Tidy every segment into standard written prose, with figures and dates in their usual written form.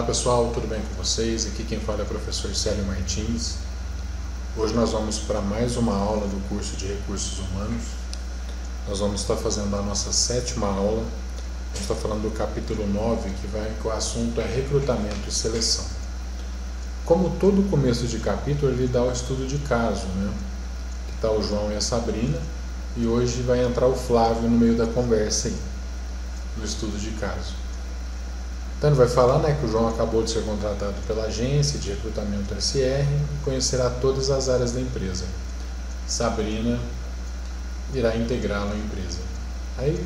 Olá pessoal, tudo bem com vocês? Aqui quem fala é o professor Célio Martins. Hoje nós vamos para mais uma aula do curso de Recursos Humanos. Nós vamos estar fazendo a nossa 7ª aula. A gente está falando do capítulo 9, que o assunto é recrutamento e seleção. Como todo começo de capítulo, ele dá o estudo de caso, né? Que está o João e a Sabrina, e hoje vai entrar o Flávio no meio da conversa aí, no estudo de caso. Então ele vai falar, né, que o João acabou de ser contratado pela agência de recrutamento SR e conhecerá todas as áreas da empresa. Sabrina irá integrá-lo à empresa. Aí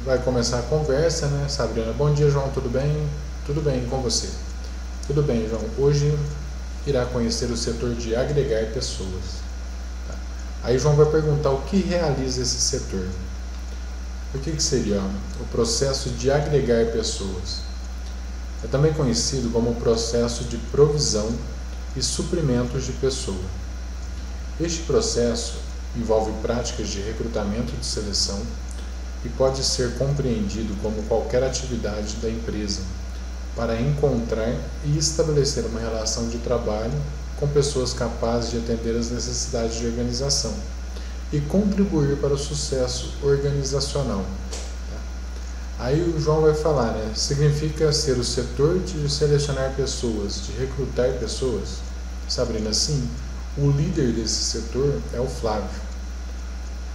vai começar a conversa, né? Sabrina: bom dia, João, tudo bem? Tudo bem, com você? Tudo bem, João. Hoje irá conhecer o setor de agregar pessoas. Tá. Aí João vai perguntar o que realiza esse setor. O que seria o processo de agregar pessoas? É também conhecido como o processo de provisão e suprimentos de pessoa. Este processo envolve práticas de recrutamento e de seleção e pode ser compreendido como qualquer atividade da empresa para encontrar e estabelecer uma relação de trabalho com pessoas capazes de atender às necessidades de organização e contribuir para o sucesso organizacional. Aí o João vai falar, né? Significa ser o setor de selecionar pessoas, de recrutar pessoas? Sabrina: sim, o líder desse setor é o Flávio.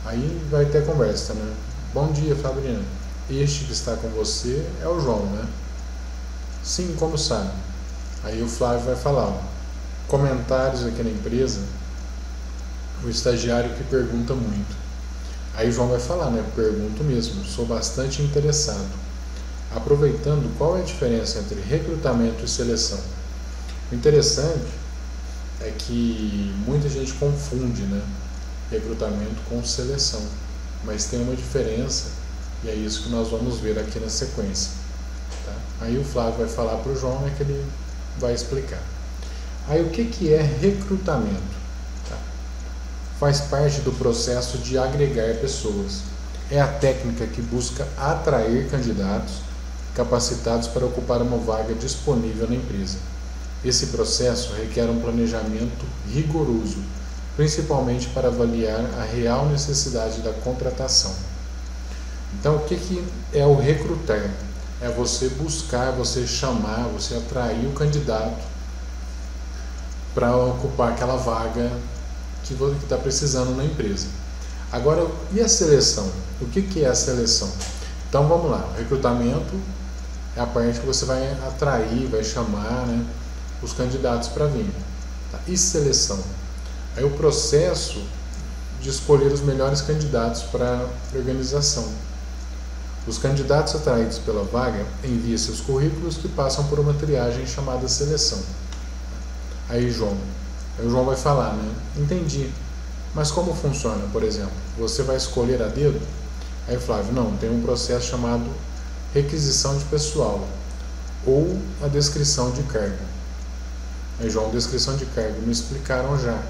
Aí vai ter conversa, né? Bom dia, Sabrina. Este que está com você é o João, né? Sim, como sabe? Aí o Flávio vai falar, ó, comentários aqui na empresa, o estagiário que pergunta muito. Aí o João vai falar, né? Pergunto mesmo, sou bastante interessado. Aproveitando, qual é a diferença entre recrutamento e seleção? O interessante é que muita gente confunde, né, recrutamento com seleção, mas tem uma diferença e é isso que nós vamos ver aqui na sequência. Tá? Aí o Flávio vai falar para o João, né, que ele vai explicar. Aí o que é recrutamento? Faz parte do processo de agregar pessoas. É a técnica que busca atrair candidatos capacitados para ocupar uma vaga disponível na empresa. Esse processo requer um planejamento rigoroso, principalmente para avaliar a real necessidade da contratação. Então, o que é o recrutar? É você buscar, você chamar, você atrair o candidato para ocupar aquela vaga que está precisando na empresa. Agora, e a seleção? O que é a seleção? Então vamos lá, o recrutamento é a parte que você vai atrair, vai chamar, né, os candidatos para vir. Tá? E seleção? É o processo de escolher os melhores candidatos para a organização. Os candidatos atraídos pela vaga enviam seus currículos que passam por uma triagem chamada seleção. Aí o João vai falar, né? Entendi. Mas como funciona, por exemplo? Você vai escolher a dedo? Aí Flávio: não, tem um processo chamado requisição de pessoal ou a descrição de cargo. Aí João: descrição de cargo me explicaram já.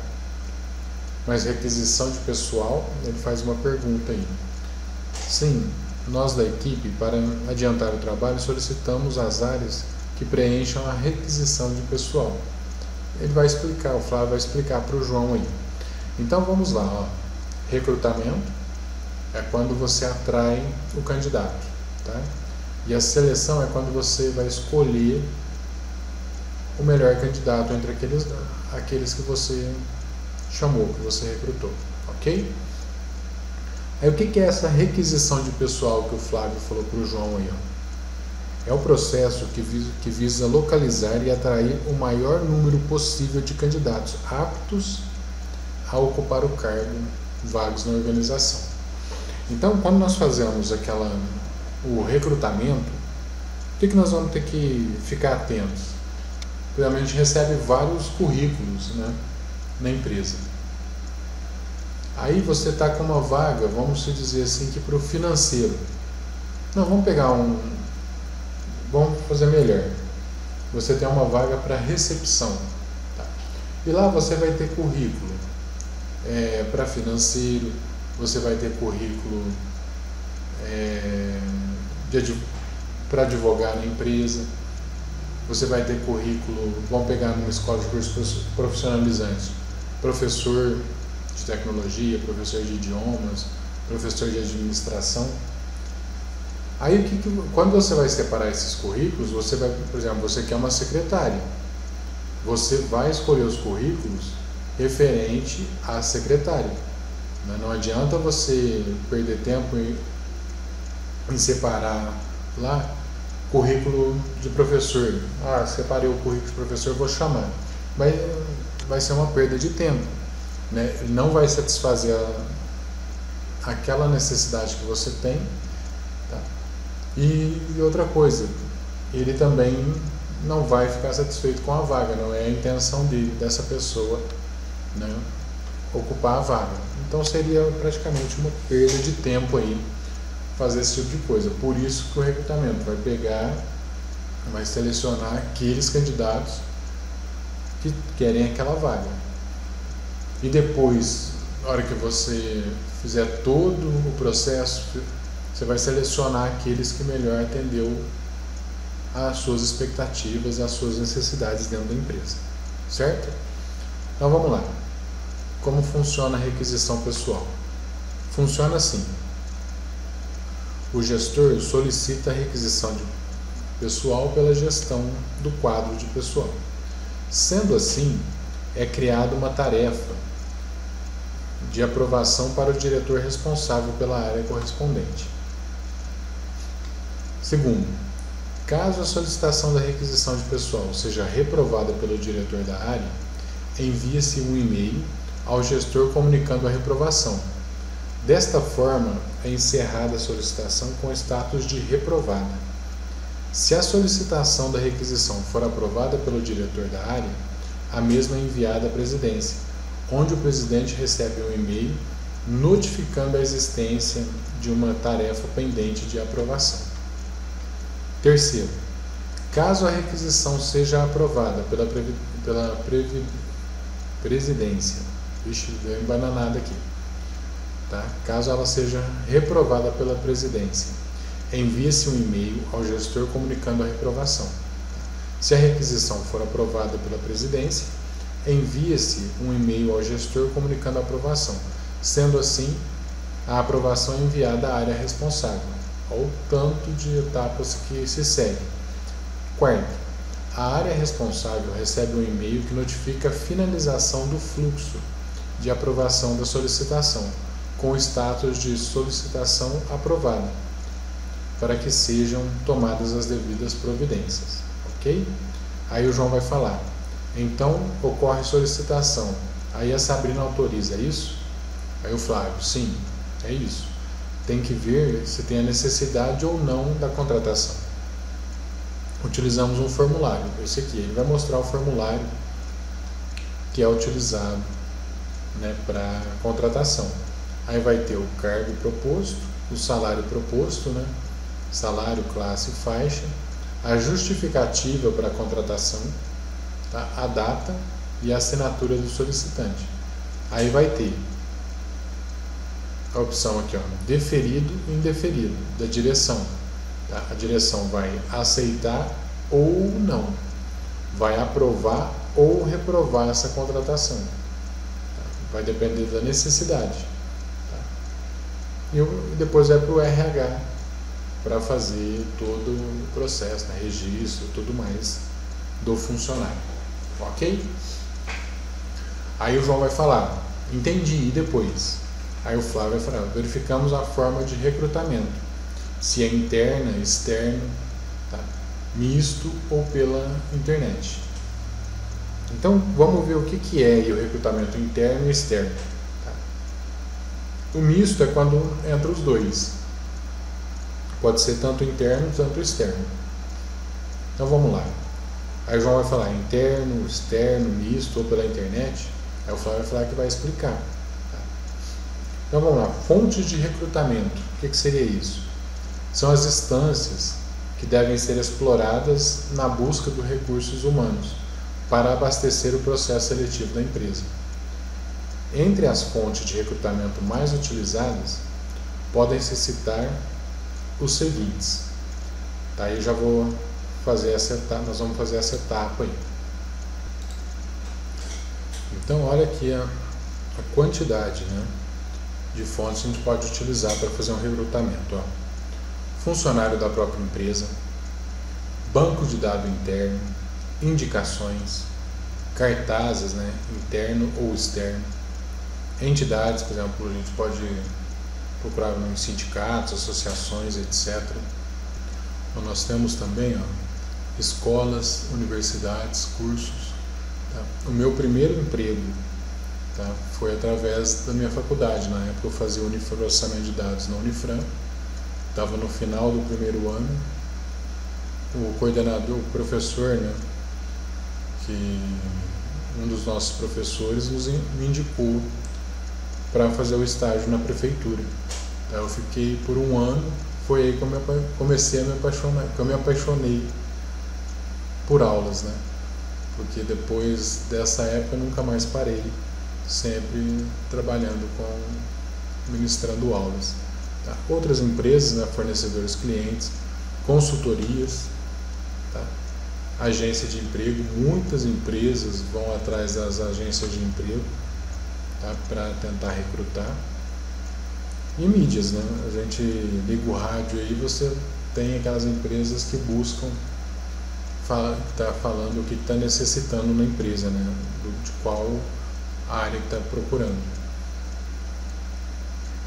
Mas requisição de pessoal, ele faz uma pergunta aí. Sim, nós da equipe, para adiantar o trabalho, solicitamos as áreas que preencham a requisição de pessoal. Ele vai explicar, o Flávio vai explicar para o João aí. Então vamos lá, ó. Recrutamento é quando você atrai o candidato, tá? E a seleção é quando você vai escolher o melhor candidato entre aqueles que você chamou, que você recrutou, ok? Aí o que é essa requisição de pessoal que o Flávio falou para o João aí, ó? É o processo que visa localizar e atrair o maior número possível de candidatos aptos a ocupar o cargo vagos na organização. Então, quando nós fazemos o recrutamento, o que nós vamos ter que ficar atentos? Primeiramente, a gente recebe vários currículos, né, na empresa. Aí você está com uma vaga, vamos dizer assim, que para o financeiro. Não, vamos fazer melhor. Você tem uma vaga para recepção. Tá? E lá você vai ter currículo para financeiro, você vai ter currículo para advogar na empresa, você vai ter currículo, vamos pegar numa escola de cursos profissionalizantes, professor de tecnologia, professor de idiomas, professor de administração. Aí, quando você vai separar esses currículos, você vai, por exemplo, você quer uma secretária, você vai escolher os currículos referente à secretária. Não adianta você perder tempo em separar lá currículo de professor. Separei o currículo de professor, vou chamar. Vai ser uma perda de tempo, né? Ele não vai satisfazer aquela necessidade que você tem, tá? E outra coisa, ele também não vai ficar satisfeito com a vaga, não é a intenção dessa pessoa, né, ocupar a vaga. Então seria praticamente uma perda de tempo aí fazer esse tipo de coisa. Por isso que o recrutamento vai selecionar aqueles candidatos que querem aquela vaga. E depois, na hora que você fizer todo o processo, você vai selecionar aqueles que melhor atendeu às suas expectativas, às suas necessidades dentro da empresa, certo? Então vamos lá. Como funciona a requisição pessoal? Funciona assim. O gestor solicita a requisição de pessoal pela gestão do quadro de pessoal. Sendo assim, é criada uma tarefa de aprovação para o diretor responsável pela área correspondente. Segundo, caso a solicitação da requisição de pessoal seja reprovada pelo diretor da área, envia-se um e-mail ao gestor comunicando a reprovação. Desta forma, é encerrada a solicitação com status de reprovada. Se a solicitação da requisição for aprovada pelo diretor da área, a mesma é enviada à presidência, onde o presidente recebe um e-mail notificando a existência de uma tarefa pendente de aprovação. Terceiro, caso a requisição seja aprovada pela presidência, deu uma bananada aqui, tá? Caso ela seja reprovada pela presidência, envia-se um e-mail ao gestor comunicando a reprovação. Se a requisição for aprovada pela presidência, envia-se um e-mail ao gestor comunicando a aprovação. Sendo assim, a aprovação é enviada à área responsável, ao tanto de etapas que se seguem. Quarto, a área responsável recebe um e-mail que notifica a finalização do fluxo de aprovação da solicitação, com o status de solicitação aprovada, para que sejam tomadas as devidas providências. Ok? Aí o João vai falar. Então, ocorre solicitação. Aí a Sabrina autoriza, é isso? Aí o Flávio, sim, é isso. Tem que ver se tem a necessidade ou não da contratação. Utilizamos um formulário, esse aqui. Ele vai mostrar o formulário que é utilizado, né, para contratação. Aí vai ter o cargo proposto, o salário proposto, né, salário, classe e faixa, a justificativa para a contratação, tá, a data e a assinatura do solicitante. Aí vai ter a opção aqui, ó, deferido e indeferido, da direção. Tá? A direção vai aceitar ou não, vai aprovar ou reprovar essa contratação. Tá? Vai depender da necessidade. Tá? E depois vai para o RH para fazer todo o processo, né? Registro, tudo mais do funcionário. Ok? Aí o João vai falar, entendi, e depois? Aí o Flávio vai falar, verificamos a forma de recrutamento, se é interna, externo, tá? Misto ou pela internet. Então vamos ver o que é o recrutamento interno e externo. Tá? O misto é quando entra os dois. Pode ser tanto interno quanto externo. Então vamos lá. Aí o João vai falar interno, externo, misto ou pela internet. Aí o Flávio vai falar que vai explicar. Tá? Então vamos lá. Fontes de recrutamento. O que seria isso? São as instâncias que devem ser exploradas na busca dos recursos humanos para abastecer o processo seletivo da empresa. Entre as fontes de recrutamento mais utilizadas, podem-se citar os seguintes. Tá? Eu já vou fazer essa etapa aí. Então olha aqui a quantidade, né, de fontes que a gente pode utilizar para fazer um recrutamento. Ó. Funcionário da própria empresa, banco de dados interno, indicações, cartazes, né, interno ou externo, entidades, por exemplo, a gente pode procurar em sindicatos, associações, etc. Então, nós temos também, ó, escolas, universidades, cursos. Tá? O meu primeiro emprego, tá, foi através da minha faculdade. Na época eu fazia processamento de dados na Unifran, estava no final do primeiro ano. O coordenador, o professor, né, que um dos nossos professores me indicou para fazer o estágio na prefeitura. Então, eu fiquei por um ano, foi aí que eu comecei a me apaixonar, que eu me apaixonei por aulas, né? Porque depois dessa época eu nunca mais parei, sempre trabalhando ministrando aulas. Tá? Outras empresas, né, fornecedores clientes, consultorias, tá? Agência de emprego, muitas empresas vão atrás das agências de emprego, tá, para tentar recrutar. E mídias, né? A gente liga o rádio aí, você tem aquelas empresas que buscam, tá falando o que está necessitando na empresa, né? De qual área que está procurando.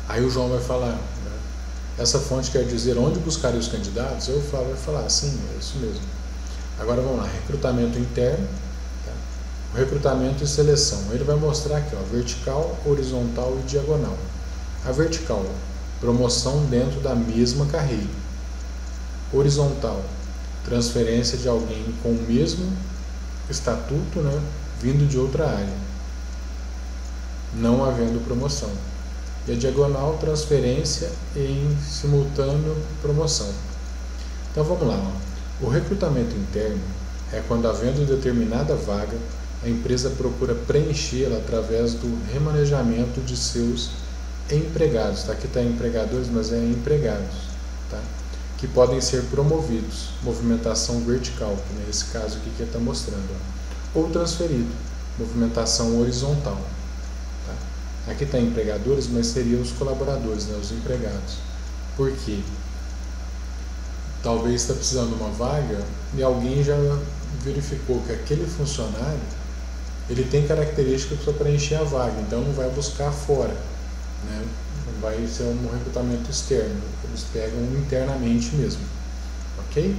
Aí o João vai falar, né, essa fonte quer dizer onde buscar os candidatos? Eu falo, vai falar, sim, é isso mesmo. Agora vamos lá, recrutamento interno, tá? O recrutamento e seleção. Ele vai mostrar aqui, ó, vertical, horizontal e diagonal. A vertical, promoção dentro da mesma carreira. Horizontal, transferência de alguém com o mesmo estatuto, né, vindo de outra área, não havendo promoção. E a diagonal, transferência em simultâneo promoção. Então vamos lá, ó. O recrutamento interno é quando, havendo determinada vaga, a empresa procura preenchê-la através do remanejamento de seus empregados. Tá? Aqui está empregadores, mas é empregados, tá? Que podem ser promovidos, movimentação vertical, que nesse caso aqui que ele está mostrando, ó. Ou transferido, movimentação horizontal. Tá? Aqui está empregadores, mas seriam os colaboradores, né, os empregados. Por quê? Talvez está precisando de uma vaga e alguém já verificou que aquele funcionário ele tem características para preencher a vaga, então não vai buscar fora, né? Vai ser um recrutamento externo, eles pegam internamente mesmo, ok?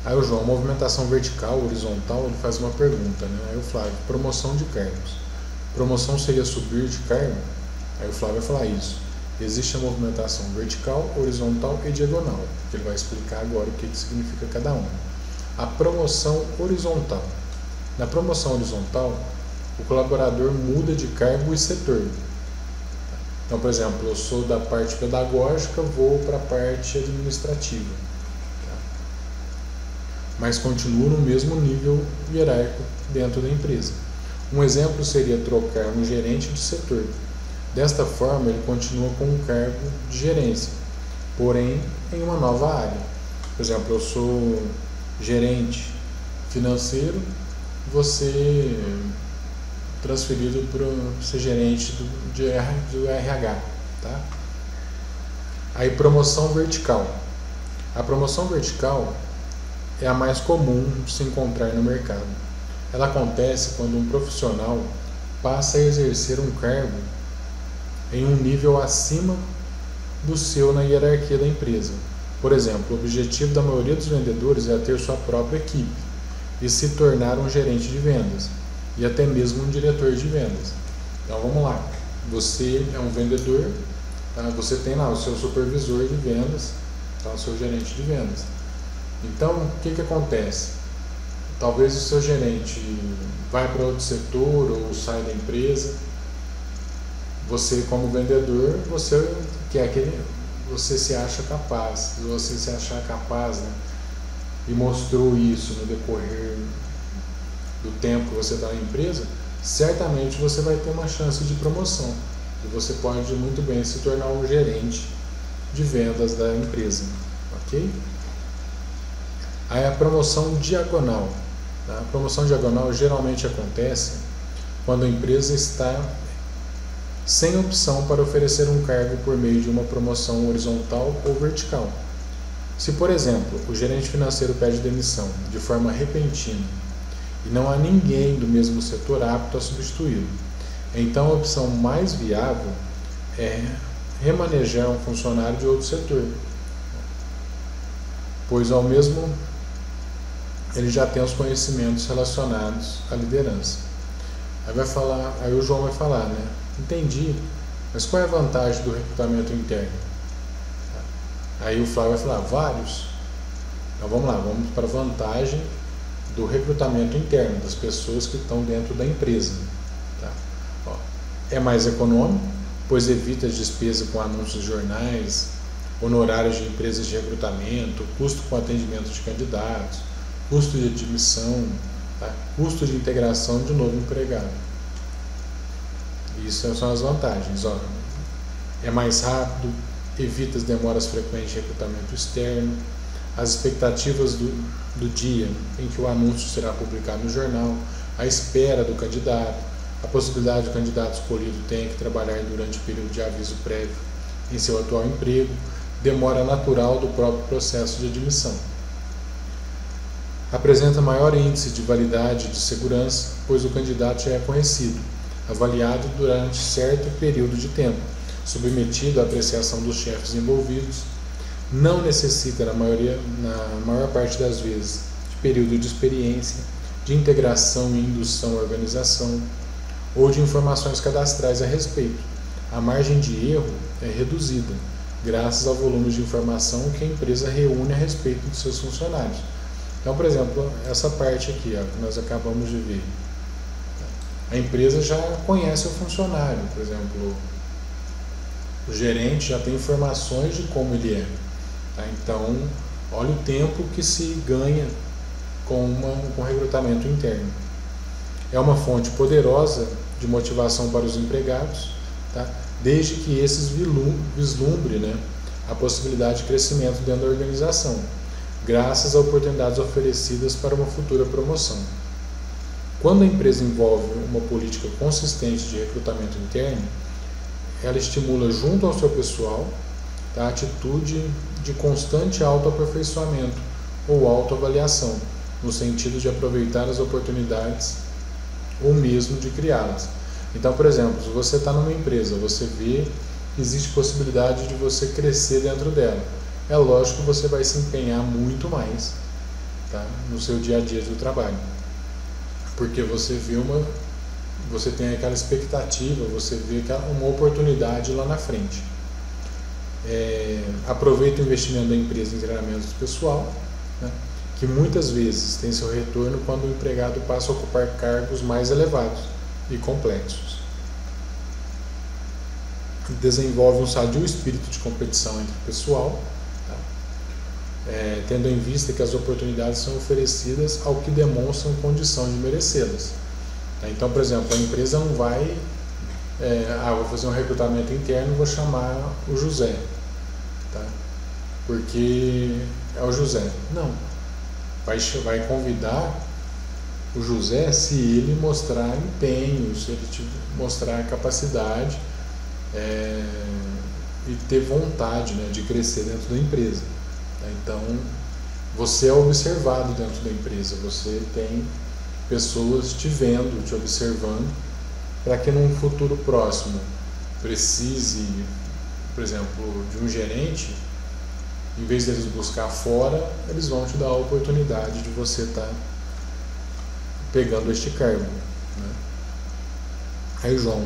Aí o João, movimentação vertical, horizontal, ele faz uma pergunta, né? Aí o Flávio, promoção de cargos. Promoção seria subir de cargo? Aí o Flávio vai falar isso. Existe a movimentação vertical, horizontal e diagonal, que ele vai explicar agora o que significa cada um. A promoção horizontal. Na promoção horizontal, o colaborador muda de cargo e setor. Então, por exemplo, eu sou da parte pedagógica, vou para a parte administrativa, tá? Mas continuo no mesmo nível hierárquico dentro da empresa. Um exemplo seria trocar um gerente de setor. Desta forma, ele continua com um cargo de gerência, porém em uma nova área. Por exemplo, eu sou gerente financeiro, você transferido para ser gerente do RH, tá? Aí, promoção vertical. A promoção vertical é a mais comum de se encontrar no mercado. Ela acontece quando um profissional passa a exercer um cargo em um nível acima do seu na hierarquia da empresa. Por exemplo, o objetivo da maioria dos vendedores é ter sua própria equipe e se tornar um gerente de vendas e até mesmo um diretor de vendas. Então vamos lá, você é um vendedor, tá? Você tem lá o seu supervisor de vendas, tá? O seu gerente de vendas. Então o que acontece? Talvez o seu gerente vai para outro setor ou sai da empresa. Você, como vendedor, você se acha capaz. Se você se achar capaz, né, e mostrou isso no decorrer do tempo que você está na empresa, certamente você vai ter uma chance de promoção. E você pode muito bem se tornar um gerente de vendas da empresa. Ok? Aí a promoção diagonal. Tá? A promoção diagonal geralmente acontece quando a empresa está sem opção para oferecer um cargo por meio de uma promoção horizontal ou vertical. Se, por exemplo, o gerente financeiro pede demissão de forma repentina e não há ninguém do mesmo setor apto a substituí-lo, então a opção mais viável é remanejar um funcionário de outro setor, pois ao mesmo ele já tem os conhecimentos relacionados à liderança. Aí o João vai falar, né? Entendi, mas qual é a vantagem do recrutamento interno? Aí o Flávio vai falar, vários. Então vamos lá, vamos para a vantagem do recrutamento interno, das pessoas que estão dentro da empresa. Tá? Ó, é mais econômico, pois evita despesa com anúncios de jornais, honorários de empresas de recrutamento, custo com atendimento de candidatos, custo de admissão, tá? Custo de integração de novo empregado. Isso são as vantagens. Ó. É mais rápido, evita as demoras frequentes de recrutamento externo, as expectativas do dia em que o anúncio será publicado no jornal, a espera do candidato, a possibilidade do candidato escolhido tenha que trabalhar durante o período de aviso prévio em seu atual emprego, demora natural do próprio processo de admissão. Apresenta maior índice de validade de segurança, pois o candidato já é conhecido, avaliado durante certo período de tempo, submetido à apreciação dos chefes envolvidos, não necessita, na maior parte das vezes, de período de experiência, de integração e indução à organização, ou de informações cadastrais a respeito. A margem de erro é reduzida, graças ao volume de informação que a empresa reúne a respeito de seus funcionários. Então, por exemplo, essa parte aqui, ó, que nós acabamos de ver. A empresa já conhece o funcionário, por exemplo, o gerente já tem informações de como ele é. Tá? Então, olha o tempo que se ganha com recrutamento interno. É uma fonte poderosa de motivação para os empregados, tá? Desde que esses vislumbrem, né, a possibilidade de crescimento dentro da organização, graças a oportunidades oferecidas para uma futura promoção. Quando a empresa envolve uma política consistente de recrutamento interno, ela estimula junto ao seu pessoal, tá, a atitude de constante autoaperfeiçoamento ou autoavaliação, no sentido de aproveitar as oportunidades ou mesmo de criá-las. Então, por exemplo, se você está numa empresa, você vê que existe possibilidade de você crescer dentro dela. É lógico que você vai se empenhar muito mais, tá, no seu dia a dia do trabalho, porque você tem aquela expectativa, você vê uma oportunidade lá na frente. Aproveita o investimento da empresa em treinamento pessoal, né, que muitas vezes tem seu retorno quando o empregado passa a ocupar cargos mais elevados e complexos. Desenvolve um sadio espírito de competição entre o pessoal, tá, tendo em vista que as oportunidades são oferecidas ao que demonstram condição de merecê-las. Tá? Então, por exemplo, a empresa não vai, vou fazer um recrutamento interno e vou chamar o José, tá? Porque é o José. Não. Vai convidar o José se ele mostrar empenho, se ele mostrar capacidade e ter vontade, né, de crescer dentro da empresa. Tá? Então, você é observado dentro da empresa, você tem pessoas te vendo, te observando, para que num futuro próximo precise, por exemplo, de um gerente, em vez deles buscar fora, eles vão te dar a oportunidade de você estar pegando este cargo, né? Aí, João,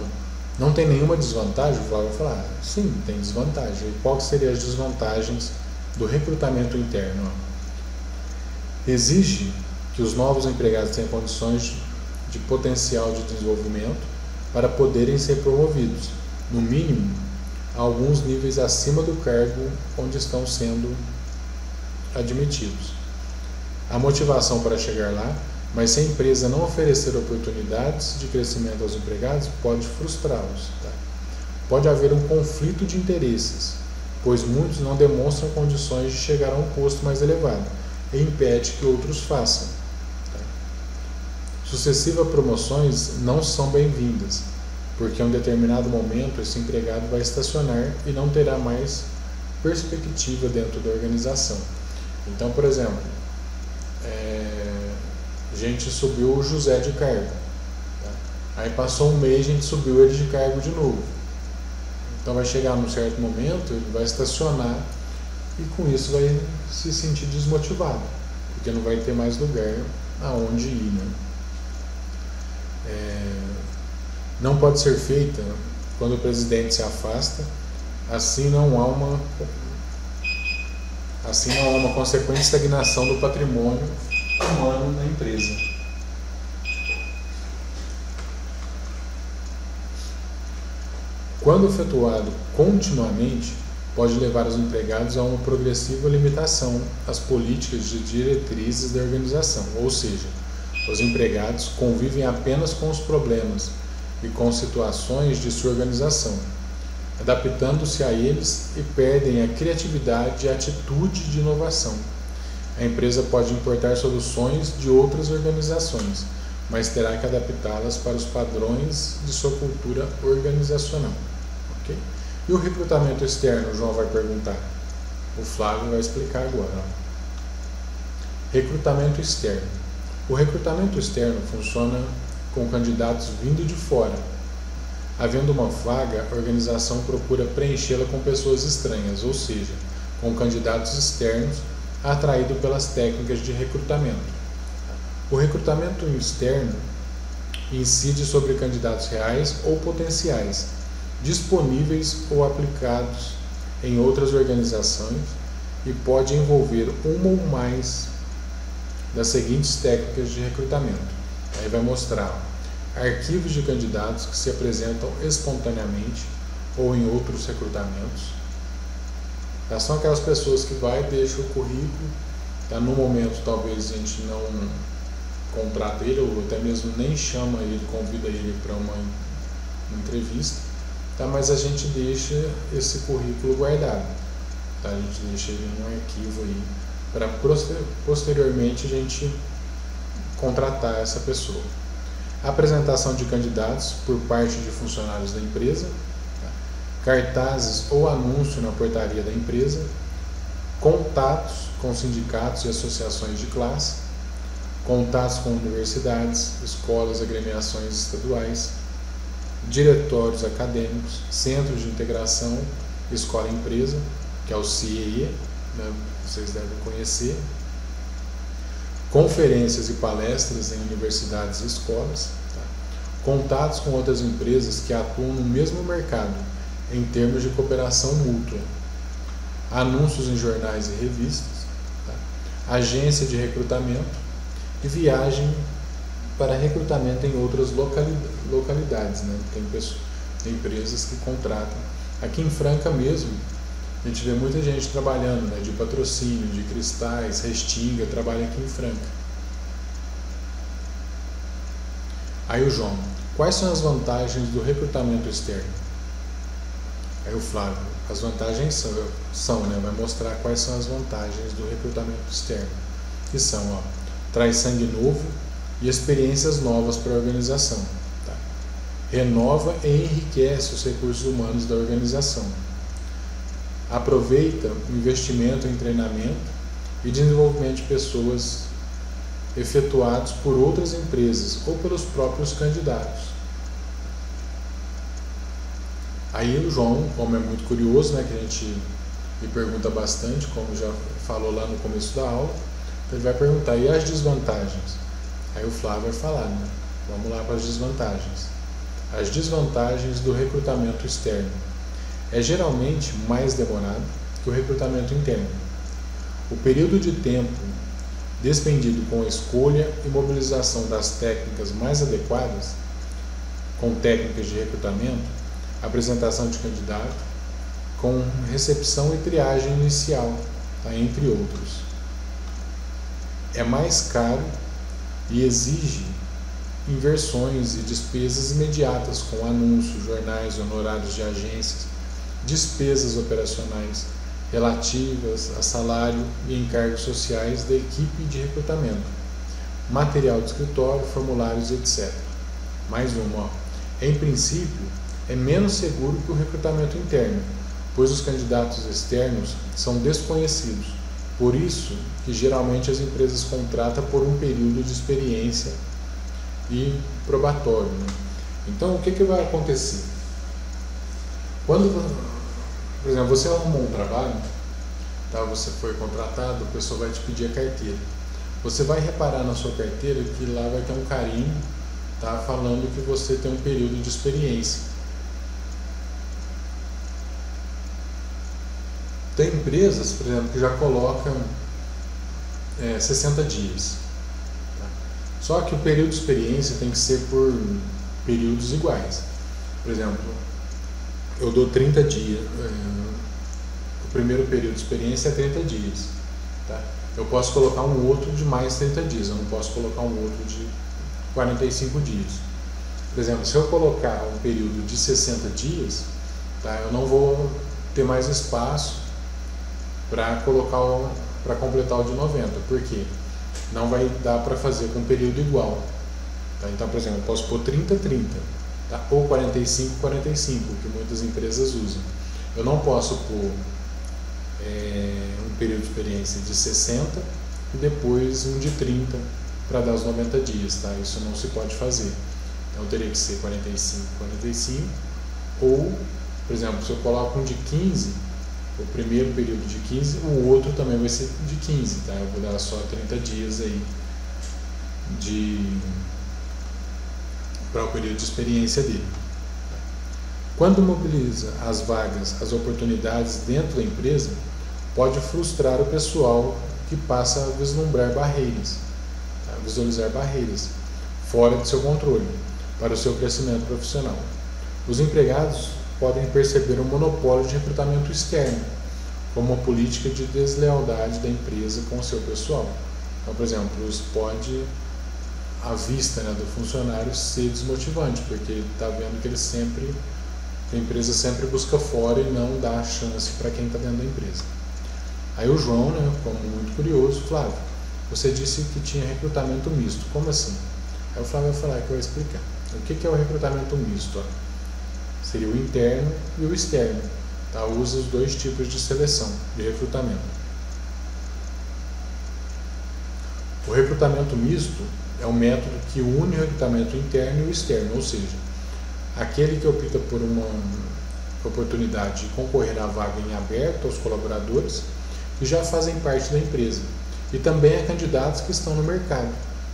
não tem nenhuma desvantagem? O Flávio vai falar, sim, tem desvantagem. E quais seriam as desvantagens do recrutamento interno? Exige que os novos empregados tenham condições de potencial de desenvolvimento para poderem ser promovidos, no mínimo, a alguns níveis acima do cargo onde estão sendo admitidos. A motivação para chegar lá, mas se a empresa não oferecer oportunidades de crescimento aos empregados, pode frustrá-los. Tá? Pode haver um conflito de interesses, pois muitos não demonstram condições de chegar a um posto mais elevado. e impede que outros façam. Sucessivas promoções não são bem-vindas, porque em um determinado momento esse empregado vai estacionar e não terá mais perspectiva dentro da organização. Então, por exemplo, a gente subiu o José de cargo, aí passou um mês, a gente subiu ele de cargo de novo. Então vai chegar num certo momento, ele vai estacionar e com isso vai se sentir desmotivado, porque não vai ter mais lugar aonde ir, né? Não pode ser feita quando o presidente se afasta, assim não há uma consequente estagnação do patrimônio humano na empresa. Quando efetuado continuamente, pode levar os empregados a uma progressiva limitação às políticas de diretrizes da organização, ou seja, os empregados convivem apenas com os problemas e com situações de sua organização, adaptando-se a eles e perdem a criatividade e a atitude de inovação. A empresa pode importar soluções de outras organizações, mas terá que adaptá-las para os padrões de sua cultura organizacional. Okay? E o recrutamento externo, o João vai perguntar. O Flávio vai explicar agora. Recrutamento externo. O recrutamento externo funciona com candidatos vindo de fora. Havendo uma vaga, a organização procura preenchê-la com pessoas estranhas, ou seja, com candidatos externos atraídos pelas técnicas de recrutamento. O recrutamento externo incide sobre candidatos reais ou potenciais, disponíveis ou aplicados em outras organizações e pode envolver uma ou mais das seguintes técnicas de recrutamento. Aí vai mostrar arquivos de candidatos que se apresentam espontaneamente ou em outros recrutamentos. São aquelas pessoas que vai, deixa o currículo, no momento talvez a gente não contrata ele ou até mesmo nem chama ele, convida ele para uma entrevista, mas a gente deixa esse currículo guardado, a gente deixa ele em um arquivo aí para posteriormente a gente contratar essa pessoa. Apresentação de candidatos por parte de funcionários da empresa, cartazes ou anúncio na portaria da empresa, contatos com sindicatos e associações de classe, contatos com universidades, escolas, agremiações estaduais, diretórios acadêmicos, centros de integração, escola-empresa, que é o CIEE, vocês devem conhecer, conferências e palestras em universidades e escolas, contatos com outras empresas que atuam no mesmo mercado, em termos de cooperação mútua, anúncios em jornais e revistas, agência de recrutamento e viagem para recrutamento em outras localidades. Tem empresas que contratam. Aqui em Franca mesmo, a gente vê muita gente trabalhando, de Patrocínio, de Cristais, Restinga, trabalha aqui em Franca. Aí o João, quais são as vantagens do recrutamento externo? Aí o Flávio, as vantagens são, vai mostrar quais são as vantagens do recrutamento externo, que são, traz sangue novo e experiências novas para a organização, renova e enriquece os recursos humanos da organização, aproveita o investimento em treinamento e desenvolvimento de pessoas efetuados por outras empresas ou pelos próprios candidatos. Aí o João, como é muito curioso, que a gente me pergunta bastante, como já falou lá no começo da aula, então ele vai perguntar, e as desvantagens? Aí o Flávio vai falar, vamos lá para as desvantagens. As desvantagens do recrutamento externo. É geralmente mais demorado que o recrutamento interno. O período de tempo despendido com a escolha e mobilização das técnicas mais adequadas, com técnicas de recrutamento, apresentação de candidato, com recepção e triagem inicial, entre outros. É mais caro e exige inversões e despesas imediatas com anúncios, jornais, honorários de agências, despesas operacionais, relativas a salário e encargos sociais da equipe de recrutamento, material de escritório, formulários, etc. Mais uma, em princípio, é menos seguro que o recrutamento interno, pois os candidatos externos são desconhecidos, por isso que geralmente as empresas contratam por um período de experiência e probatório. Então, o que vai acontecer? Quando, por exemplo, você arrumou um trabalho, tá? Você foi contratado, a pessoa vai te pedir a carteira. Você vai reparar na sua carteira que lá vai ter um carimbo, tá? Falando que você tem um período de experiência. Tem empresas, por exemplo, que já colocam 60 dias. Tá? Só que o período de experiência tem que ser por períodos iguais. Por exemplo, eu dou 30 dias. O primeiro período de experiência é 30 dias. Tá? Eu posso colocar um outro de mais 30 dias, eu não posso colocar um outro de 45 dias. Por exemplo, se eu colocar um período de 60 dias, tá, eu não vou ter mais espaço para completar o de 90, porque não vai dar para fazer com um período igual. Tá? Então, por exemplo, eu posso pôr 30-30, tá? Ou 45-45, que muitas empresas usam. Eu não posso pôr um período de experiência de 60 e depois um de 30 para dar os 90 dias, tá? Isso não se pode fazer. Então teria que ser 45-45, ou, por exemplo, se eu coloco um de 15, o primeiro período de 15, o outro também vai ser de 15, tá? Eu vou dar só 30 dias aí para o período de experiência dele. Quando mobiliza as vagas, as oportunidades dentro da empresa, pode frustrar o pessoal que passa a vislumbrar barreiras, tá? Visualizar barreiras fora de seu controle para o seu crescimento profissional. Os empregados podem perceber um monopólio de recrutamento externo, como uma política de deslealdade da empresa com o seu pessoal. Então, por exemplo, isso pode, à vista, né, do funcionário, ser desmotivante, porque ele está vendo que a empresa sempre busca fora e não dá chance para quem está dentro da empresa. Aí o João, né, como muito curioso, Flávio, você disse que tinha recrutamento misto, como assim? Aí o Flávio vai falar que eu vou explicar. O que é o recrutamento misto? Seria o interno e o externo, tá? Usa os dois tipos de seleção, de recrutamento. O recrutamento misto é um método que une o recrutamento interno e o externo, ou seja, aquele que opta por uma oportunidade de concorrer à vaga em aberto aos colaboradores que já fazem parte da empresa, e também a candidatos que estão no mercado,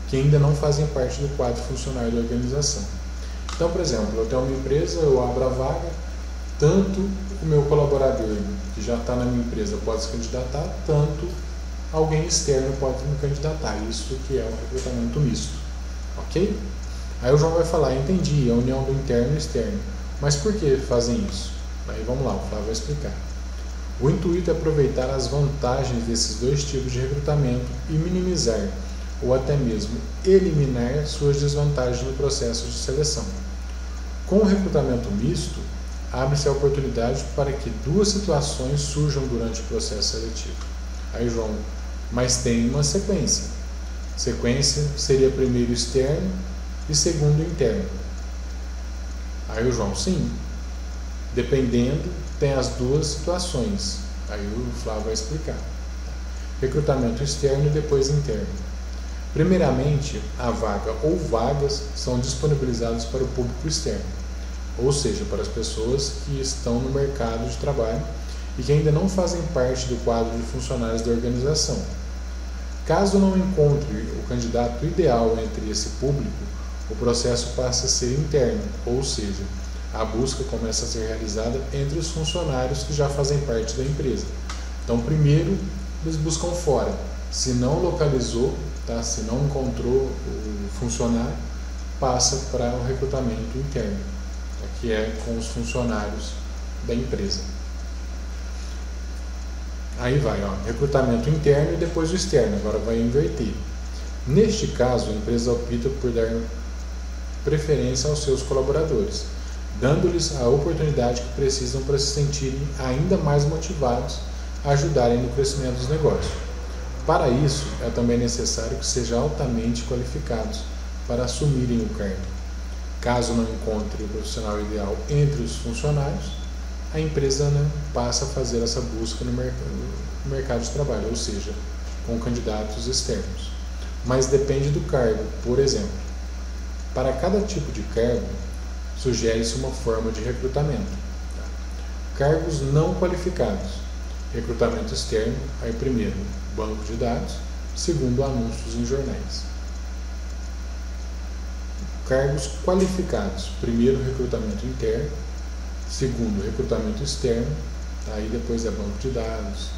que ainda não fazem parte do quadro funcionário da organização. Então, por exemplo, eu tenho uma empresa, eu abro a vaga, tanto o meu colaborador que já está na minha empresa pode se candidatar, tanto alguém externo pode me candidatar. Isso que é o recrutamento misto, ok? Aí o João vai falar, entendi, a união do interno e externo, mas por que fazem isso? Aí vamos lá, o Flávio vai explicar. O intuito é aproveitar as vantagens desses dois tipos de recrutamento e minimizar, ou até mesmo eliminar, suas desvantagens no processo de seleção. Com o recrutamento misto, abre-se a oportunidade para que duas situações surjam durante o processo seletivo. Aí, João, mas tem uma sequência. Sequência seria primeiro externo e segundo interno. Aí o João, sim. Dependendo, tem as duas situações. Aí o Flávio vai explicar. Recrutamento externo e depois interno. Primeiramente, a vaga ou vagas são disponibilizadas para o público externo, ou seja, para as pessoas que estão no mercado de trabalho e que ainda não fazem parte do quadro de funcionários da organização. Caso não encontre o candidato ideal entre esse público, o processo passa a ser interno, ou seja, a busca começa a ser realizada entre os funcionários que já fazem parte da empresa. Então, primeiro, eles buscam fora. Se não localizou, tá? Se não encontrou o funcionário, passa para o recrutamento interno, tá? Que é com os funcionários da empresa. Aí vai, ó, recrutamento interno e depois o externo, agora vai inverter. Neste caso, a empresa opta por dar preferência aos seus colaboradores, dando-lhes a oportunidade que precisam para se sentirem ainda mais motivados ajudarem no crescimento dos negócios. Para isso, é também necessário que sejam altamente qualificados para assumirem o cargo. Caso não encontre o profissional ideal entre os funcionários, a empresa passa a fazer essa busca no mercado de trabalho, ou seja, com candidatos externos. Mas depende do cargo. Por exemplo, para cada tipo de cargo, sugere-se uma forma de recrutamento. Cargos não qualificados, recrutamento externo, aí primeiro, banco de dados, segundo, anúncios em jornais. Cargos qualificados, primeiro, recrutamento interno, segundo, recrutamento externo, aí depois é banco de dados,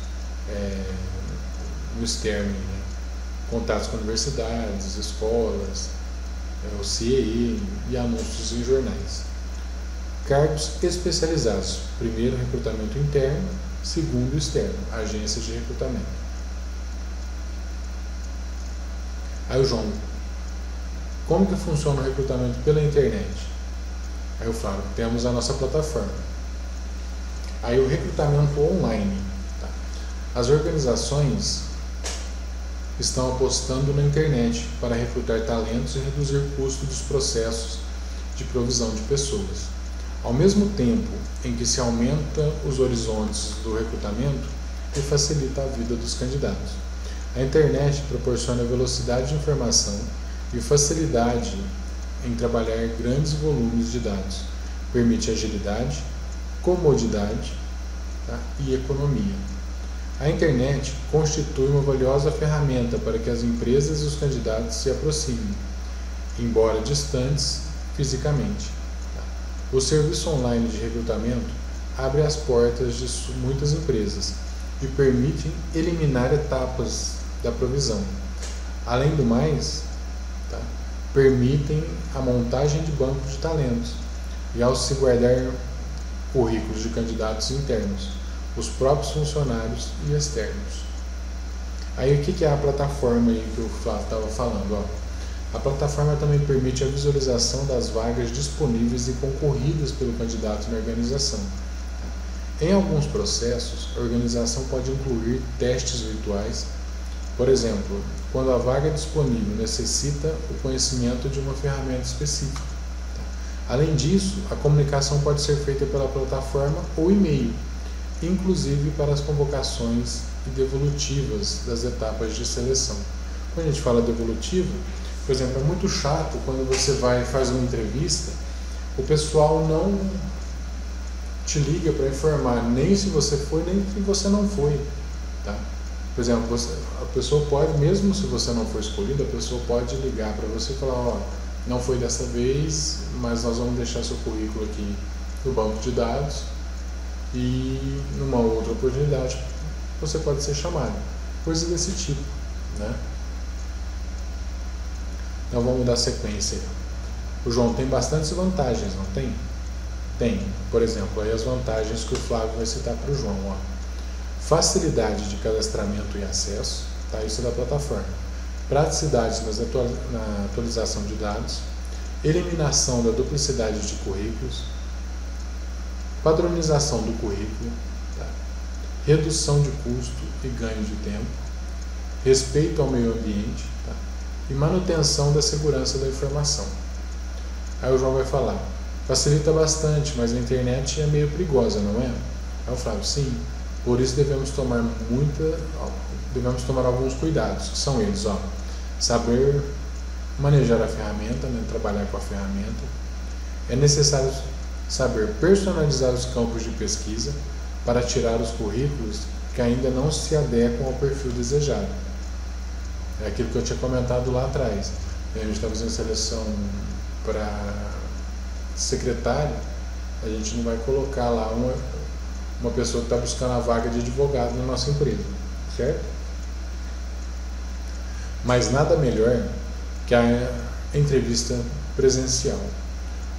no externo, contatos com universidades, escolas, o CIE e anúncios em jornais. Cargos especializados, primeiro, recrutamento interno, segundo, externo, agências de recrutamento. Aí o João, como que funciona o recrutamento pela internet? Aí eu falo, temos a nossa plataforma. Aí o recrutamento online. Tá? As organizações estão apostando na internet para recrutar talentos e reduzir o custo dos processos de provisão de pessoas. Ao mesmo tempo em que se aumenta os horizontes do recrutamento e facilita a vida dos candidatos. A internet proporciona velocidade de informação e facilidade em trabalhar grandes volumes de dados. Permite agilidade, comodidade, tá? E economia. A internet constitui uma valiosa ferramenta para que as empresas e os candidatos se aproximem, embora distantes fisicamente. Tá? O serviço online de recrutamento abre as portas de muitas empresas e permite eliminar etapas da provisão. Além do mais, tá? Permitem a montagem de bancos de talentos e ao se guardar currículos de candidatos internos, os próprios funcionários e externos. Aí o que é a plataforma aí que eu estava falando? Ó? A plataforma também permite a visualização das vagas disponíveis e concorridas pelo candidato na organização. Em alguns processos, a organização pode incluir testes virtuais. Por exemplo, quando a vaga disponível necessita o conhecimento de uma ferramenta específica. Além disso, a comunicação pode ser feita pela plataforma ou e-mail, inclusive para as convocações e devolutivas das etapas de seleção. Quando a gente fala devolutiva, por exemplo, é muito chato quando você vai e faz uma entrevista, o pessoal não te liga para informar nem se você foi, nem se você não foi. Tá? Por exemplo, a pessoa pode, mesmo se você não for escolhido, a pessoa pode ligar para você e falar, ó, não foi dessa vez, mas nós vamos deixar seu currículo aqui no banco de dados e numa outra oportunidade você pode ser chamado. Coisa desse tipo, né? Então vamos dar sequência aí. O João tem bastantes vantagens, não tem? Tem. Por exemplo, aí as vantagens que o Flávio vai citar para o João, ó. Facilidade de cadastramento e acesso, tá? Isso é da plataforma. Praticidade na atualização de dados, eliminação da duplicidade de currículos, padronização do currículo, tá? Redução de custo e ganho de tempo, respeito ao meio ambiente, tá? E manutenção da segurança da informação. Aí o João vai falar, facilita bastante, mas a internet é meio perigosa, não é? Aí eu falo, sim. Por isso devemos tomar alguns cuidados, que são eles, ó, saber manejar a ferramenta, né, trabalhar com a ferramenta. É necessário saber personalizar os campos de pesquisa para tirar os currículos que ainda não se adequam ao perfil desejado. É aquilo que eu tinha comentado lá atrás. A gente está fazendo seleção para secretário, a gente não vai colocar lá uma pessoa que está buscando a vaga de advogado na nossa empresa, certo? Mas nada melhor que a entrevista presencial.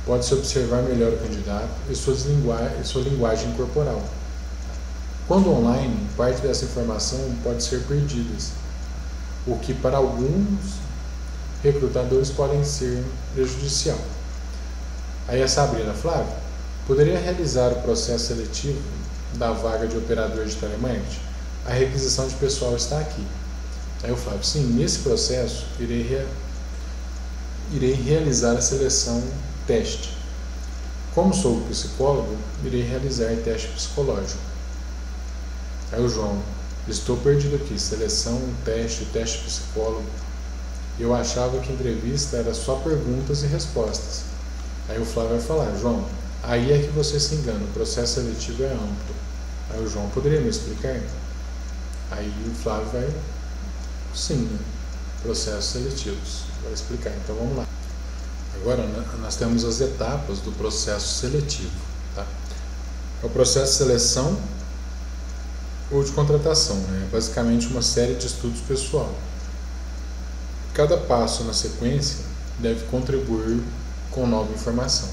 Pode-se observar melhor o candidato e sua linguagem corporal. Quando online, parte dessa informação pode ser perdida, o que para alguns recrutadores pode ser prejudicial. Aí a Sabrina, Flávio, poderia realizar o processo seletivo da vaga de operador de telemarketing? a requisição de pessoal está aqui. Aí o Flávio, sim, nesse processo irei realizar a seleção teste. Como sou psicólogo, irei realizar teste psicológico. Aí o João, estou perdido aqui, seleção, teste psicólogo. Eu achava que entrevista era só perguntas e respostas. Aí o Flávio vai falar, João, aí é que você se engana, o processo seletivo é amplo. Aí o João, poderia me explicar? Aí o Flávio vai, sim, né? Processos seletivos, vai explicar. Então vamos lá. Agora nós temos as etapas do processo seletivo. Tá? É o processo de seleção ou de contratação, né? Basicamente uma série de estudos pessoal. Cada passo na sequência deve contribuir com nova informação.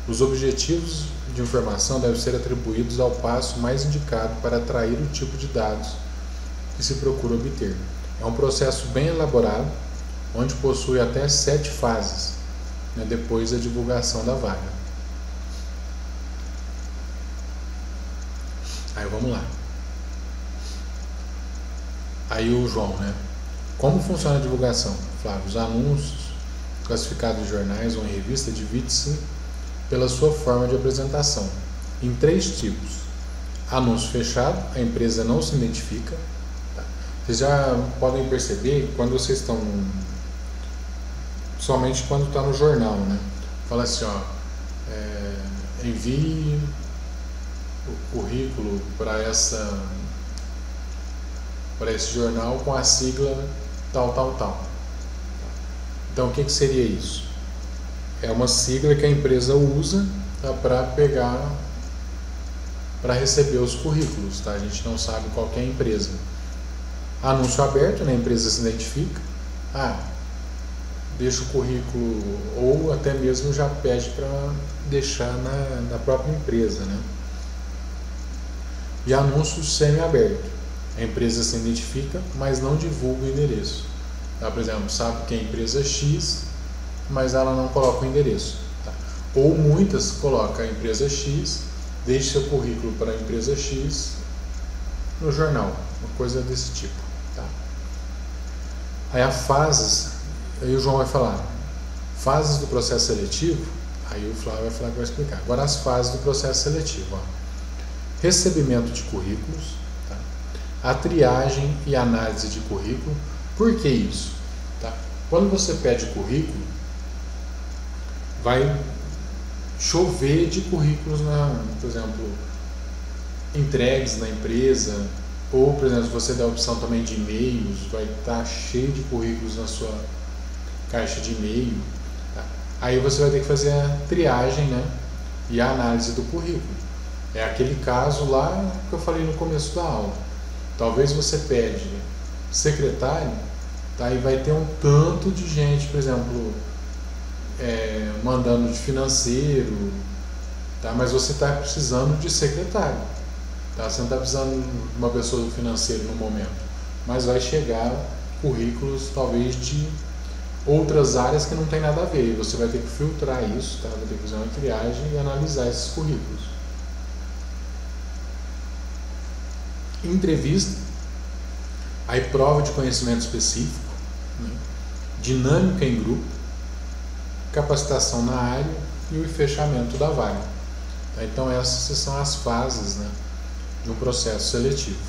Os objetivos de informação devem ser atribuídos ao passo mais indicado para atrair o tipo de dados que se procura obter. É um processo bem elaborado, onde possui até 7 fases, né, depois da divulgação da vaga. Aí vamos lá. Aí o João, né? Como funciona a divulgação? Flávio, os anúncios classificados em jornais ou em revista divide-se pela sua forma de apresentação em 3 tipos. Anúncio fechado, a empresa não se identifica. Tá? Vocês já podem perceber que quando vocês estão somente quando está no jornal, né? Fala assim, ó, envie o currículo para esse jornal com a sigla tal. Então, o que seria isso? É uma sigla que a empresa usa, tá, para receber os currículos, tá? A gente não sabe qual que é a empresa. Anúncio aberto, né? A empresa se identifica. Deixa o currículo, ou até mesmo já pede para deixar na própria empresa, né? E anúncio semi-aberto. A empresa se identifica, mas não divulga o endereço. Tá? Por exemplo, sabe que é a empresa X, mas ela não coloca o endereço. Tá? Ou muitas colocam a empresa X, deixa seu currículo para a empresa X no jornal, uma coisa desse tipo. Tá? Aí as fases, aí o João vai falar, fases do processo seletivo, aí o Flávio vai falar que vai explicar. Agora as fases do processo seletivo. Recebimento de currículos, tá? A triagem e análise de currículo. Por que isso? Tá? Quando você pede currículo, vai chover de currículos, por exemplo, entregues na empresa, ou, por exemplo, se você der a opção também de e-mails, vai estar cheio de currículos na sua caixa de e-mail. Tá? Aí você vai ter que fazer a triagem, né, e a análise do currículo. É aquele caso lá que eu falei no começo da aula. Talvez você pede secretário, tá? E vai ter um tanto de gente, por exemplo, mandando de financeiro, tá? Mas você está precisando de secretário, tá? Você não está precisando de uma pessoa do financeiro no momento, mas vai chegar currículos talvez de outras áreas que não tem nada a ver, e você vai ter que filtrar isso, tá? Vai ter que fazer uma triagem e analisar esses currículos. Entrevista, aí prova de conhecimento específico, né? Dinâmica em grupo, capacitação na área e o fechamento da vaga. Então essas são as fases, né, de um processo seletivo.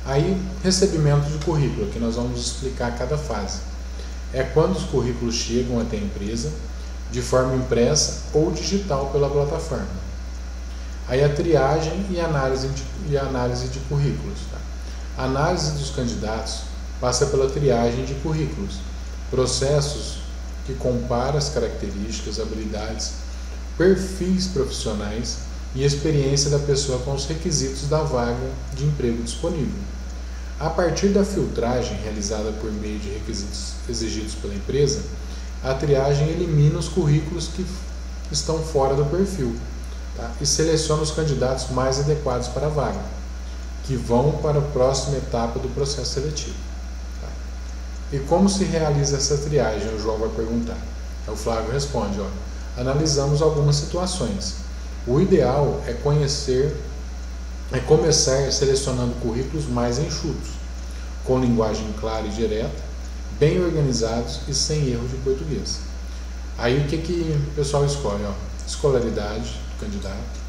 Aí recebimento de currículo, que nós vamos explicar cada fase. É quando os currículos chegam até a empresa de forma impressa ou digital pela plataforma. Aí a triagem e análise de currículos. Tá? A análise dos candidatos passa pela triagem de currículos, processos que compara as características, habilidades, perfis profissionais e experiência da pessoa com os requisitos da vaga de emprego disponível. A partir da filtragem realizada por meio de requisitos exigidos pela empresa, a triagem elimina os currículos que estão fora do perfil. Tá? E seleciona os candidatos mais adequados para a vaga, que vão para a próxima etapa do processo seletivo. Tá? E como se realiza essa triagem? O João vai perguntar. O Flávio responde, analisamos algumas situações. O ideal é conhecer é começar selecionando currículos mais enxutos, com linguagem clara e direta, bem organizados e sem erros de português. Aí o que o pessoal escolhe? Escolaridade do candidato,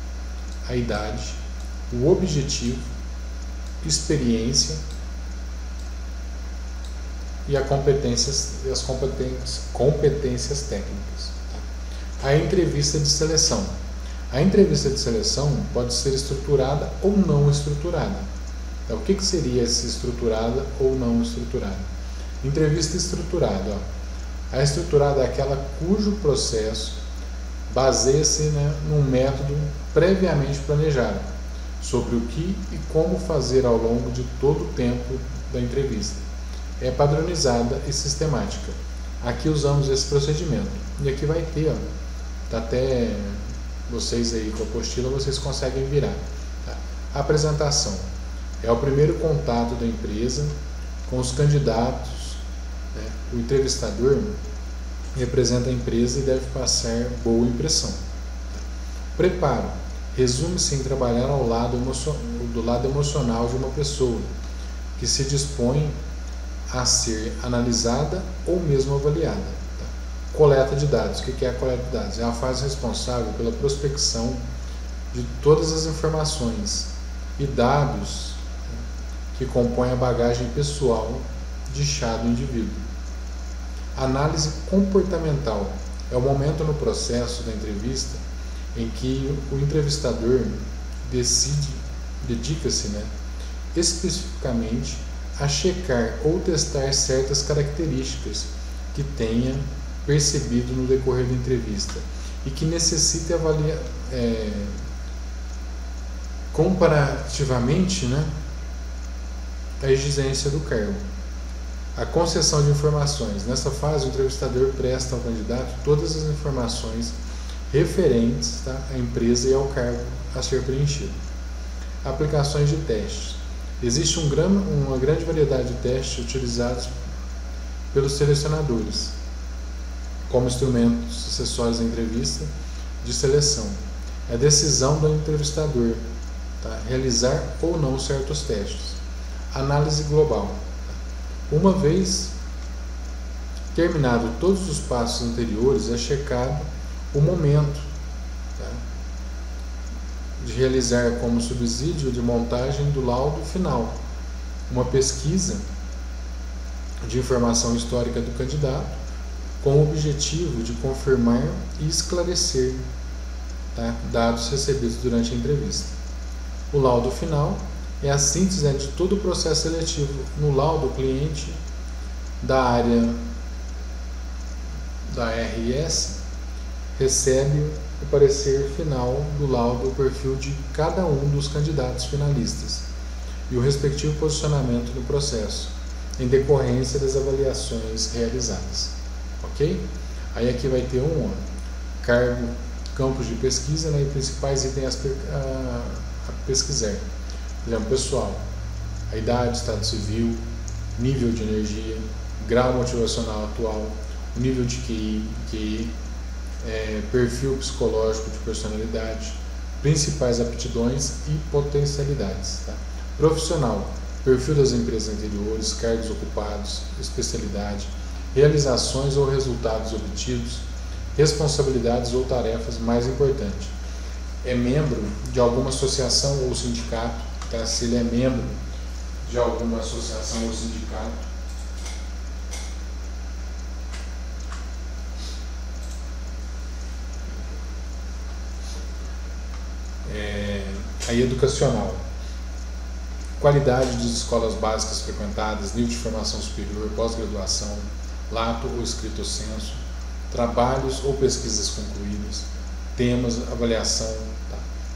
a idade, o objetivo, experiência e as competências técnicas. A entrevista de seleção. A entrevista de seleção pode ser estruturada ou não estruturada. Então, o que seria essa estruturada ou não estruturada? Entrevista estruturada. A estruturada é aquela cujo processo baseia-se, num método previamente planejado sobre o que e como fazer ao longo de todo o tempo da entrevista. É padronizada e sistemática. Aqui usamos esse procedimento. E aqui vai ter, tá até vocês aí com a apostila, vocês conseguem virar. Tá? A apresentação é o primeiro contato da empresa com os candidatos. O entrevistador representa a empresa e deve passar boa impressão. Preparo resume-se em trabalhar do lado emocional de uma pessoa que se dispõe a ser analisada ou mesmo avaliada. Coleta de dados. O que é a coleta de dados? É a fase responsável pela prospecção de todas as informações e dados que compõem a bagagem pessoal de chá do indivíduo. Análise comportamental é o momento no processo da entrevista em que o entrevistador dedica-se especificamente a checar ou testar certas características que tenha percebido no decorrer da entrevista e que necessite avaliar comparativamente a exigência do cargo. A concessão de informações. Nessa fase, o entrevistador presta ao candidato todas as informações referentes à empresa e ao cargo a ser preenchido. Aplicações de testes. Existe uma grande variedade de testes utilizados pelos selecionadores como instrumentos acessórios da entrevista de seleção. É a decisão do entrevistador realizar ou não certos testes. Análise global. Uma vez terminado todos os passos anteriores, é checado o momento de realizar como subsídio de montagem do laudo final, uma pesquisa de informação histórica do candidato com o objetivo de confirmar e esclarecer dados recebidos durante a entrevista. O laudo final é a síntese de todo o processo seletivo. No laudo, o cliente da área da RS recebe o parecer final do laudo, o perfil de cada um dos candidatos finalistas e o respectivo posicionamento no processo, em decorrência das avaliações realizadas. Ok? Aí aqui vai ter cargo, campos de pesquisa e principais itens a pesquisar. Por exemplo, pessoal, a idade, estado civil, nível de energia, grau motivacional atual, nível de QI, perfil psicológico de personalidade, principais aptidões e potencialidades. Profissional, perfil das empresas anteriores, cargos ocupados, especialidade, realizações ou resultados obtidos, responsabilidades ou tarefas mais importantes. É membro de alguma associação ou sindicato. Se ele é membro de alguma associação ou sindicato, aí educacional, qualidade das escolas básicas frequentadas, nível de formação superior, pós-graduação, lato ou escrito senso, trabalhos ou pesquisas concluídas, temas, avaliação,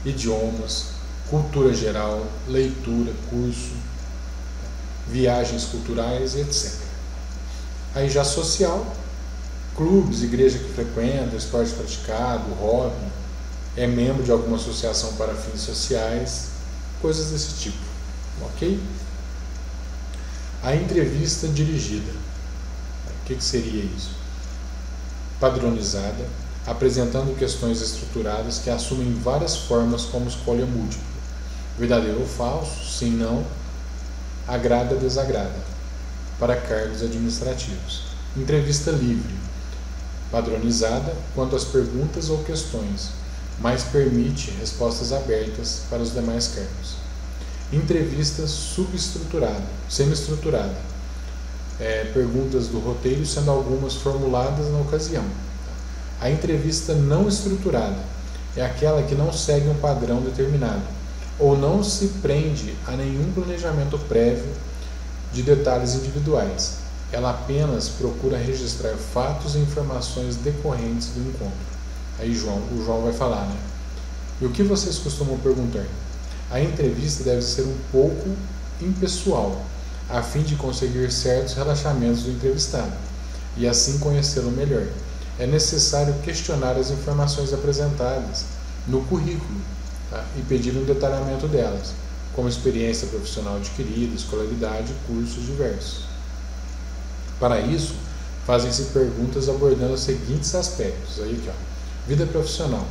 idiomas, cultura geral, leitura, curso, viagens culturais, etc. Aí já social, clubes, igreja que frequenta, esporte praticado, hobby, é membro de alguma associação para fins sociais, coisas desse tipo, ok? A entrevista dirigida. O que seria isso? Padronizada, apresentando questões estruturadas que assumem várias formas como escolha múltipla. Verdadeiro ou falso, sim, não, agrada, desagrada, para cargos administrativos. Entrevista livre, padronizada quanto às perguntas ou questões, mas permite respostas abertas para os demais cargos. Entrevista subestruturada, semi-estruturada, perguntas do roteiro sendo algumas formuladas na ocasião. A entrevista não estruturada é aquela que não segue um padrão determinado ou não se prende a nenhum planejamento prévio de detalhes individuais. Ela apenas procura registrar fatos e informações decorrentes do encontro. Aí o João vai falar, né? E o que vocês costumam perguntar? A entrevista deve ser um pouco impessoal, a fim de conseguir certos relaxamentos do entrevistado e assim conhecê-lo melhor. É necessário questionar as informações apresentadas no currículo, tá? E pedir um detalhamento delas, como experiência profissional adquirida, escolaridade e cursos diversos. Para isso, fazem-se perguntas abordando os seguintes aspectos. Aí, aqui, ó. Vida profissional.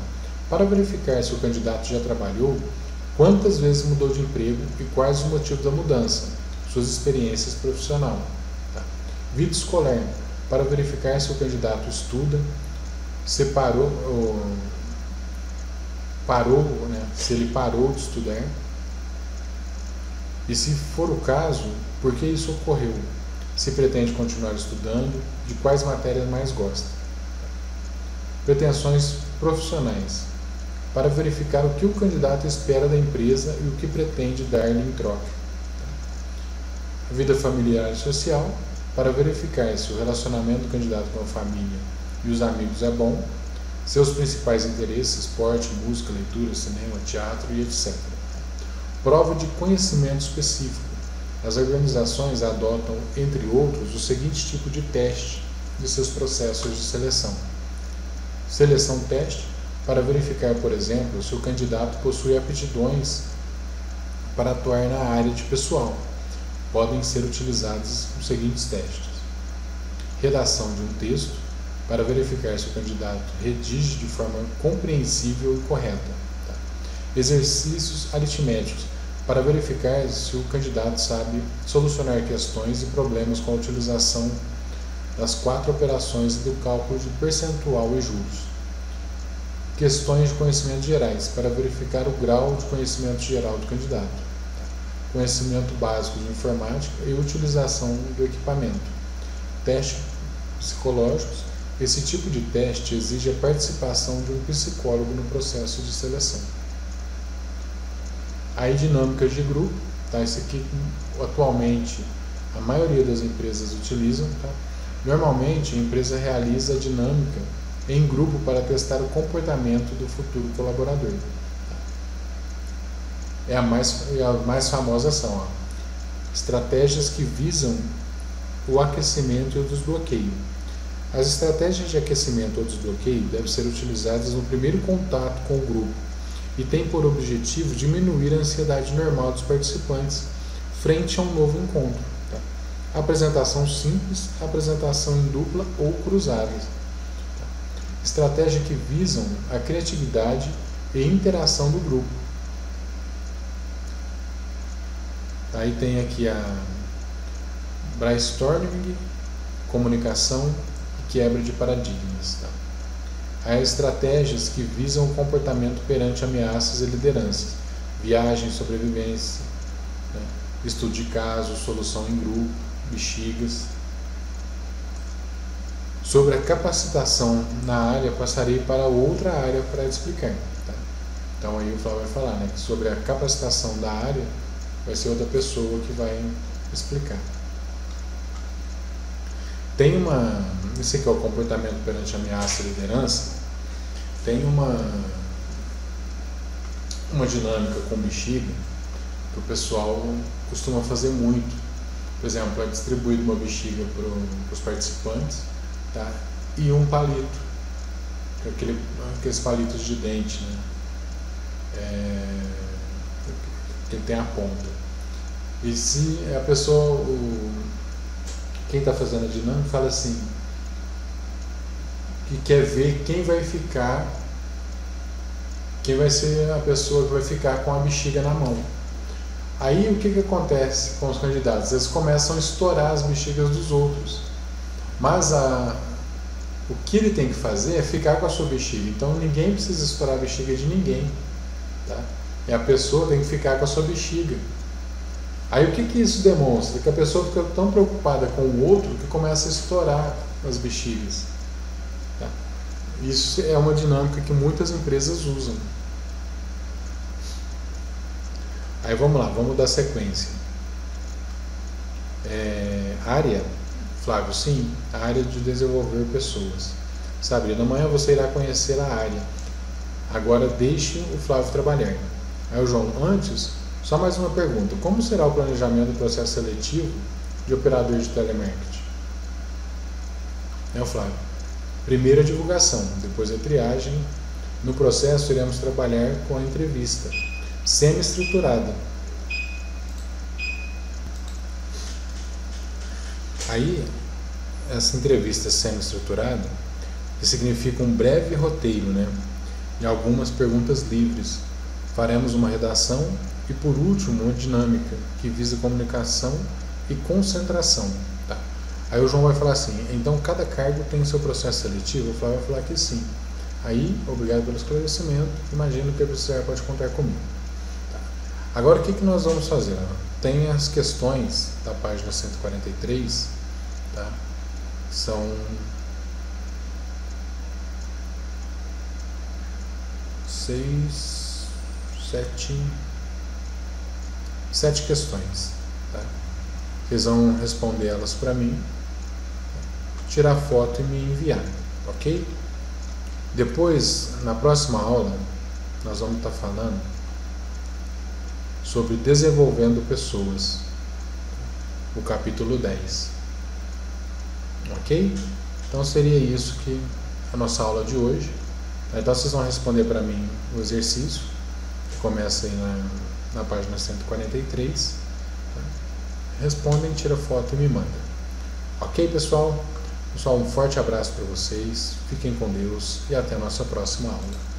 Para verificar se o candidato já trabalhou, quantas vezes mudou de emprego e quais os motivos da mudança, suas experiências profissionais. Tá? Vida escolar. Para verificar se o candidato estuda, se ele parou de estudar, e se for o caso, por que isso ocorreu? Se pretende continuar estudando, de quais matérias mais gosta. Pretensões profissionais. Para verificar o que o candidato espera da empresa e o que pretende dar-lhe em troca. Vida familiar e social. Para verificar se o relacionamento do candidato com a família e os amigos é bom. Seus principais interesses, esporte, música, leitura, cinema, teatro e etc. Prova de conhecimento específico. As organizações adotam, entre outros, o seguinte tipo de teste de seus processos de seleção. Seleção-teste, para verificar, por exemplo, se o candidato possui aptidões para atuar na área de pessoal. Podem ser utilizados os seguintes testes. Redação de um texto, para verificar se o candidato redige de forma compreensível e correta. Tá? Exercícios aritméticos, para verificar se o candidato sabe solucionar questões e problemas com a utilização das 4 operações do cálculo de percentual e juros. Questões de conhecimentos gerais, para verificar o grau de conhecimento geral do candidato. Conhecimento básico de informática e utilização do equipamento. Testes psicológicos. Esse tipo de teste exige a participação de um psicólogo no processo de seleção. Aí, dinâmicas de grupo, tá? Isso aqui atualmente a maioria das empresas utilizam. Tá? Normalmente a empresa realiza a dinâmica em grupo para testar o comportamento do futuro colaborador. Tá? A mais famosa são, ó, estratégias que visam o aquecimento e o desbloqueio. As estratégias de aquecimento ou desbloqueio devem ser utilizadas no primeiro contato com o grupo e têm por objetivo diminuir a ansiedade normal dos participantes frente a um novo encontro. Tá? Apresentação simples, apresentação em dupla ou cruzada. Tá? Estratégia que visam a criatividade e interação do grupo. Aí tem aqui a brainstorming, comunicação e quebra de paradigmas. Tá? Há estratégias que visam o comportamento perante ameaças e lideranças, viagem, sobrevivência, né? Estudo de casos, solução em grupo, bexigas. Sobre a capacitação na área, passarei para outra área para explicar. Tá? Então aí o Flávio vai falar, né, que sobre a capacitação da área vai ser outra pessoa que vai explicar. Tem esse aqui é o comportamento perante ameaça e liderança. Tem uma dinâmica com bexiga que o pessoal costuma fazer muito. Por exemplo, é distribuído uma bexiga para os participantes, tá? E um palito, aqueles palitos de dente, né? Que tem a ponta. E se a pessoa, quem está fazendo a dinâmica, fala assim, que quer ver quem vai ser a pessoa que vai ficar com a bexiga na mão. Aí o que acontece com os candidatos? Eles começam a estourar as bexigas dos outros. Mas o que ele tem que fazer é ficar com a sua bexiga. Então ninguém precisa estourar a bexiga de ninguém. Tá? E a pessoa tem que ficar com a sua bexiga. Aí o que isso demonstra? Que a pessoa fica tão preocupada com o outro que começa a estourar as bexigas. Tá? Isso é uma dinâmica que muitas empresas usam. Aí vamos lá, vamos dar sequência. Área, Flávio, sim, a área de desenvolver pessoas. Sabrina, amanhã você irá conhecer a área. Agora deixe o Flávio trabalhar. Aí o João, antes, só mais uma pergunta. Como será o planejamento do processo seletivo de operador de telemarketing? O Flávio, primeiro a divulgação, depois a triagem. No processo iremos trabalhar com a entrevista semi-estruturada. Aí, essa entrevista semi-estruturada, que significa um breve roteiro, né? E algumas perguntas livres. Faremos uma redação e, por último, uma dinâmica que visa comunicação e concentração. Tá? Aí o João vai falar assim, então cada cargo tem seu processo seletivo? O Flávio vai falar que sim. Aí, obrigado pelo esclarecimento, imagino que a precisar pode contar comigo. Agora o que nós vamos fazer? Tem as questões da página 143, tá? São 7 questões, tá? Vocês vão responder elas para mim, tirar foto e me enviar, ok? Depois, na próxima aula, nós vamos estar falando sobre desenvolvendo pessoas, o capítulo 10, ok? Então seria isso que a nossa aula de hoje. Então vocês vão responder para mim o exercício, que começa aí na página 143, tá? Respondem, tira foto e me manda, ok, pessoal? Pessoal, um forte abraço para vocês, fiquem com Deus e até a nossa próxima aula.